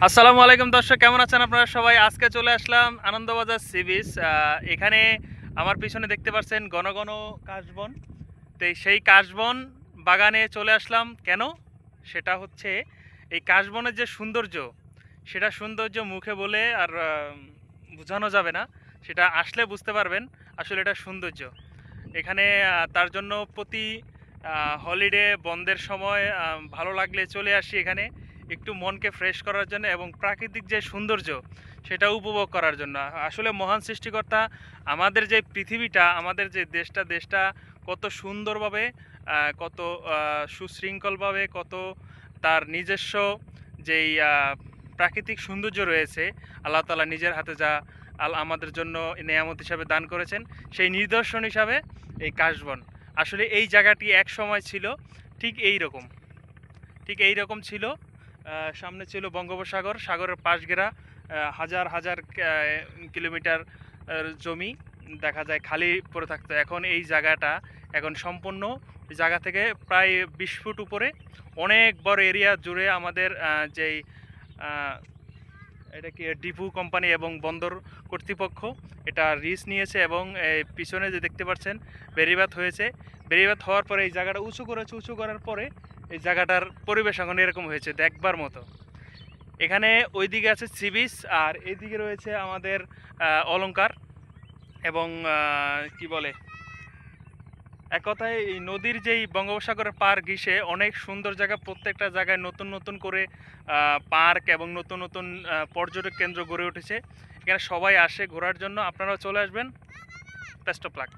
আসসালামু আলাইকুম দর্শক, কেমন আছেন আপনারা সবাই? আজকে চলে আসলাম আনন্দবাজার সি বিচ। এখানে আমার পিছনে দেখতে পাচ্ছেন ঘন ঘন কাশবন। তো সেই কাশবন বাগানে চলে আসলাম কেন? সেটা হচ্ছে এই কাশবনের যে সৌন্দর্য, সেটা সৌন্দর্য মুখে বলে আর বোঝানো যাবে না। সেটা আসলে বুঝতে পারবেন আসলে এটা সৌন্দর্য। এখানে তার জন্য প্রতি হলিডে বন্ধের সময় ভালো লাগলে চলে আসি এখানে একটু মনকে ফ্রেশ করার জন্য এবং প্রাকৃতিক যে সৌন্দর্য সেটা উপভোগ করার জন্য। আসলে মহান সৃষ্টিকর্তা আমাদের যে পৃথিবীটা, আমাদের যে দেশটা কত সুন্দরভাবে, কত সুশৃঙ্খলভাবে, কত তার নিজস্ব যেই প্রাকৃতিক সৌন্দর্য রয়েছে, আল্লাহ তাআলা নিজের হাতে যা আমাদের জন্য নেয়ামত হিসাবে দান করেছেন, সেই নিদর্শন হিসাবে এই কাশবন। আসলে এই জায়গাটি এক সময় ছিল ঠিক এই রকম, ছিল। সামনে ছিল বঙ্গোপসাগর, সাগরের পাশ ঘেরা হাজার হাজার কিলোমিটার জমি দেখা যায় খালি পড়ে থাকতো। এখন এই জায়গাটা এখন সম্পূর্ণ জায়গা থেকে প্রায় 20 ফুট উপরে অনেক বড় এরিয়া জুড়ে আমাদের যেই এটা কি ডিপু কোম্পানি এবং বন্দর কর্তৃপক্ষ এটা রিস্ক নিয়েছে এবং পিছনে যে দেখতে পাচ্ছেন বেড়িবাঁধ হয়েছে। বেড়িবাঁধ হওয়ার পরে এই জায়গাটা উঁচু করেছে, উঁচু করার পরে এই জায়গাটার পরিবেশ এখন এরকম হয়েছে দেখবার মতো। এখানে ওইদিকে আছে সি বিচ আর এইদিকে রয়েছে আমাদের অলংকার এবং কি বলে, এক কথায় এই নদীর যেই বঙ্গোপসাগরের পার ঘিসে অনেক সুন্দর জায়গা, প্রত্যেকটা জায়গায় নতুন নতুন করে পার্ক এবং নতুন নতুন পর্যটক কেন্দ্র গড়ে উঠেছে। এখানে সবাই আসে ঘোরার জন্য, আপনারাও চলে আসবেন। Best of luck.